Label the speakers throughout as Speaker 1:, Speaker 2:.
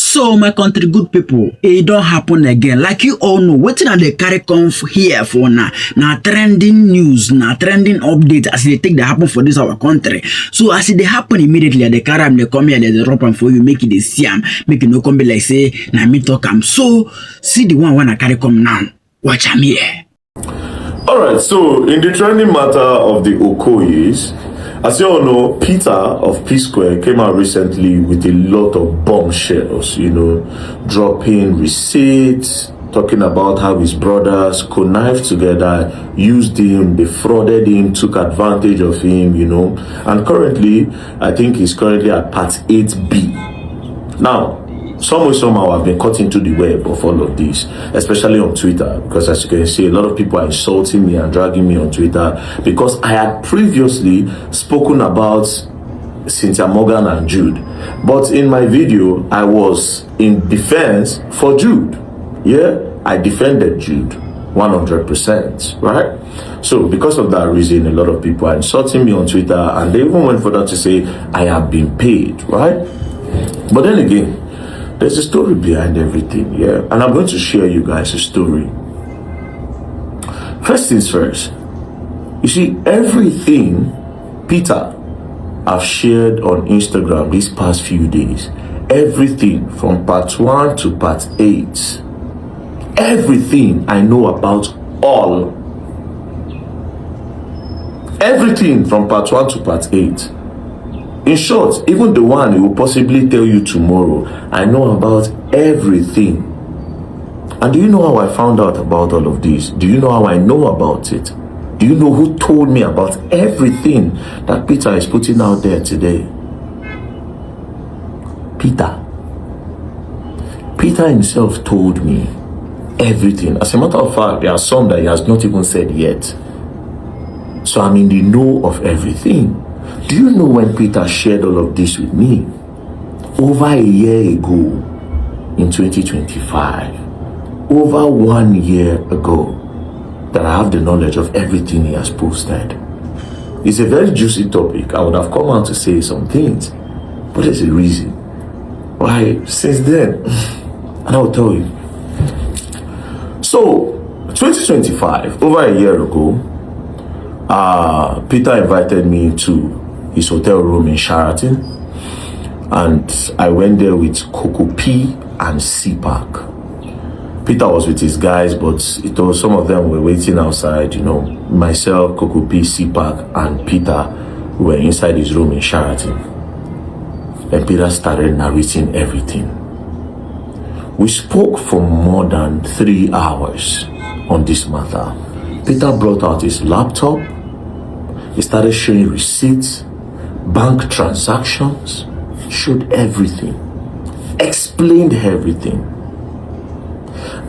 Speaker 1: So my country good people, it don't happen again. Like you all know, wetin I dey carry come here for now trending news, trending update as they take the happen for this our country. So as it dey happen immediately, they carry am, they come here, they drop am for you, make it dey see am, make it no come be like say na me talk am. So see the one when I carry come now. Watch am here.
Speaker 2: Alright, so in the trending matter of the Okoyes, as you all know, Peter of P Square came out recently with a lot of bombshells, dropping receipts, talking about how his brothers connived together, used him, defrauded him, took advantage of him, and currently, I think he's currently at part 8B. Now, somehow I've been caught into the web of all of this, especially on Twitter, because as you can see, a lot of people are insulting me and dragging me on Twitter because I had previously spoken about Cynthia Morgan and Jude. But in my video, I was in defense for Jude. Yeah, I defended Jude 100%, right? So because of that reason, a lot of people are insulting me on Twitter, and they even went further to say I have been paid, right? But then again, there's a story behind everything, yeah? And I'm going to share you guys a story. First things first, you see, everything Peter I've shared on Instagram these past few days, everything from part 1 to part 8, everything I know about all. Everything from part 1 to part 8. In short, even the one he will possibly tell you tomorrow, I know about everything. And do you know how I found out about all of this? Do you know how I know about it? Do you know who told me about everything that Peter is putting out there today? Peter. Peter himself told me everything. As a matter of fact, there are some that he has not even said yet. So I'm in the know of everything. Do you know when Peter shared all of this with me? Over a year ago, in 2025, over 1 year ago, that I have the knowledge of everything he has posted. It's a very juicy topic. I would have come out to say some things, but there's a reason why since then, and I'll tell you. So, 2025, over a year ago, Peter invited me to his hotel room in Sheraton, and I went there with Coco P and C-Pack. Peter was with his guys, but some of them were waiting outside. Myself, Coco P, C-Pack, and Peter were inside his room in Sheraton. And Peter started narrating everything. We spoke for more than 3 hours on this matter. Peter brought out his laptop. He started showing receipts, bank transactions, showed everything, explained everything.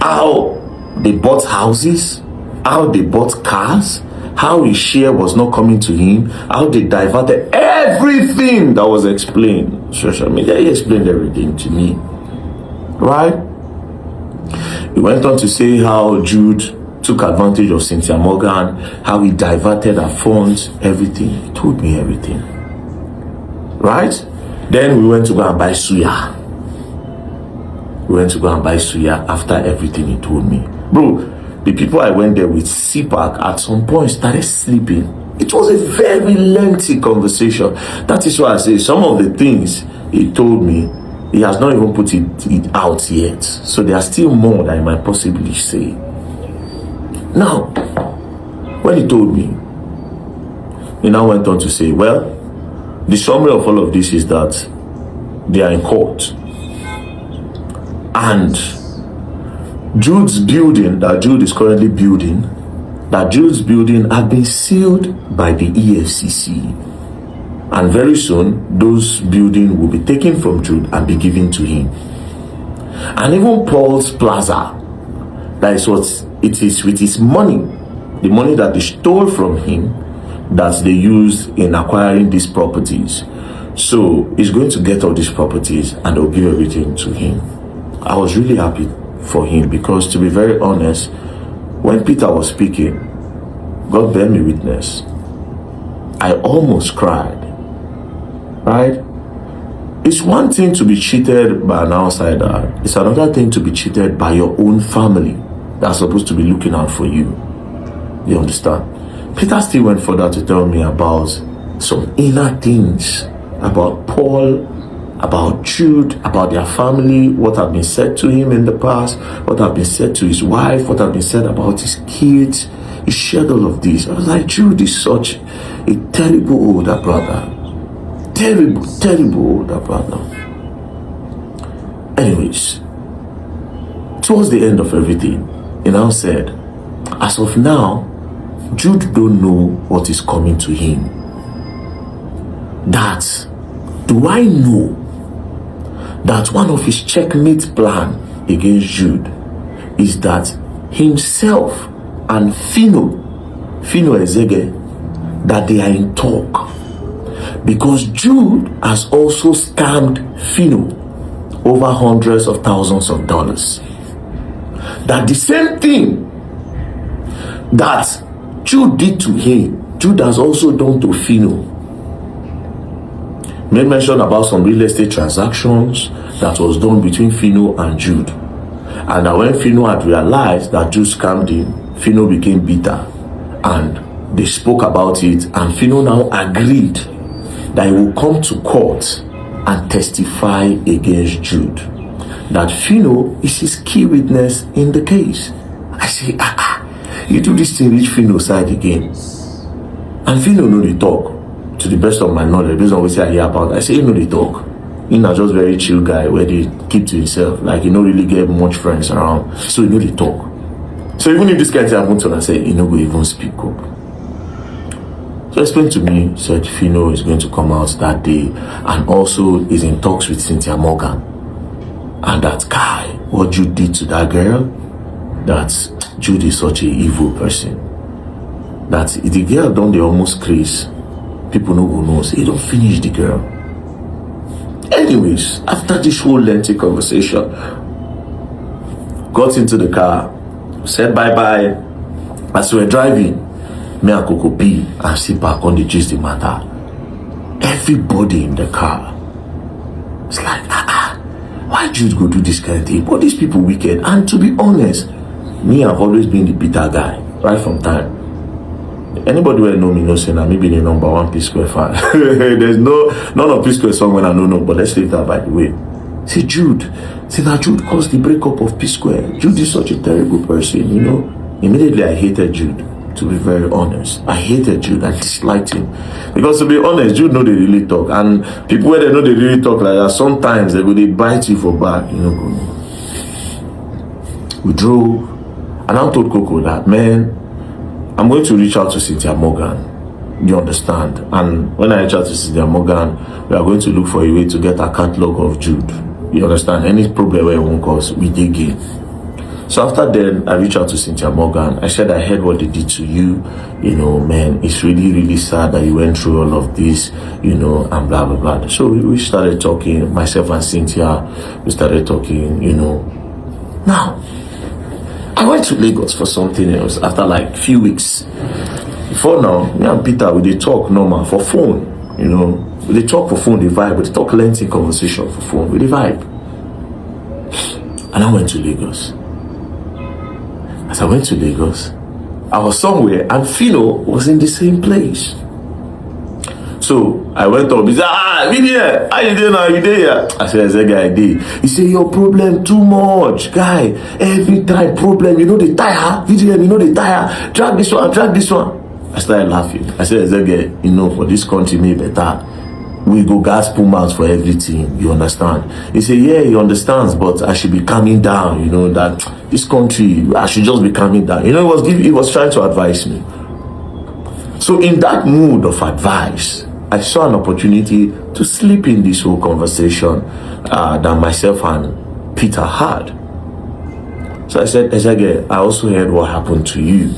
Speaker 2: How they bought houses, how they bought cars, how his share was not coming to him, how they diverted everything that was explained. Social media, he explained everything to me, right? He went on to say how Jude took advantage of Cynthia Morgan, how he diverted her funds, everything. He told me everything, right? Then we went to go and buy suya. We went to go and buy suya after everything he told me. Bro, the people I went there with, C-Pack, at some point started sleeping. It was a very lengthy conversation. That is why I say some of the things he told me, he has not even put it out yet. So there are still more that I might possibly say. Now, when he told me, he now went on to say, well, the summary of all of this is that they are in court. And Jude's building, that Jude is currently building, have been sealed by the EFCC. And very soon, those buildings will be taken from Jude and be given to him. And even Paul's Plaza, that is what it is with his money, the money that they stole from him, that they used in acquiring these properties. So he's going to get all these properties and they'll give everything to him. I was really happy for him because, to be very honest, when Peter was speaking, God bear me witness, I almost cried, right? It's one thing to be cheated by an outsider. It's another thing to be cheated by your own family that's supposed to be looking out for you. You understand? Peter still went further to tell me about some inner things about Paul, about Jude, about their family, what had been said to him in the past, what had been said to his wife, what had been said about his kids. He shared all of this. I was like, Jude is such a terrible older brother. Terrible older brother. Anyways, towards the end of everything, he now said, as of now, Jude don't know what is coming to him. That, do I know that one of his checkmate plan against Jude is that himself and Phino Ezege, that they are in talk, because Jude has also scammed Phino over hundreds of thousands of dollars. That the same thing that Jude did to him, Jude has also done to Phino. Made mention about some real estate transactions that was done between Phino and Jude. And that when Phino had realized that Jude scammed him, Phino became bitter. And they spoke about it, and Phino now agreed that he will come to court and testify against Jude. That Phino is his key witness in the case. I say, you do this thing, reach Phino side again. And Phino know the talk. To the best of my knowledge, based on what I hear about, I say, you know the talk. He's not just very chill guy where they keep to himself. Like, you don't really get much friends around. So you know the talk. So even if this guy happens to, I say, you know, we even speak up. So explained to me, said Phino is going to come out that day, and also is in talks with Cynthia Morgan. And that guy, what Jude did to that girl, that Jude is such an evil person. That the girl done the almost craze. People know who knows. He don't finish the girl. Anyways, after this whole lengthy conversation, got into the car, said bye-bye. As we were driving, me and Coco B and sit back on the gist the matter. Everybody in the car, it's like, why Jude go do this kind of thing? But these people wicked. And to be honest, me have always been the bitter guy, right from time. Anybody will know me, no say, maybe the number one P Square fan. There's none of P Square song when I know, but let's leave that by the way. Say Jude. Say that Jude caused the breakup of P Square. Jude is such a terrible person, you know. Immediately I hated Jude, to be very honest. I hated Jude, I disliked him. Because to be honest, Jude know they really talk. And people where they know they really talk like that, sometimes they bite you for back, you know. We drove, and I told Coco that, man, I'm going to reach out to Cynthia Morgan. You understand? And when I reach out to Cynthia Morgan, we are going to look for a way to get a catalog of Jude. You understand? Any problem where it won't cause, we dig in. So after then, I reached out to Cynthia Morgan. I said, I heard what they did to you. You know, man, it's really, really sad that you went through all of this, you know, and blah, blah, blah. So we started talking, myself and Cynthia, we started talking, you know. Now, I went to Lagos for something else after like few weeks. Before now, me and Peter, we did talk normal for phone, you know. We did talk for phone, the vibe. We did talk lengthy conversation for phone, with the vibe. And I went to Lagos. As I went to Lagos, I was somewhere and Phino was in the same place. So I went up, he said, Vivian, how you doing now? You there? I said, I did. He said, your problem too much, guy. Every time problem, you know the tire, Vivian, you know the tire. Drag this one, drag this one. I started laughing. I said, you know, for this country, me better. We go gas pull out for everything, you understand? He said, yeah, he understands, but I should be calming down, you know, that this country, I should just be calming down. You know, he was trying to advise me. So in that mood of advice, I saw an opportunity to slip in this whole conversation that myself and Peter had. So I said, I also heard what happened to you.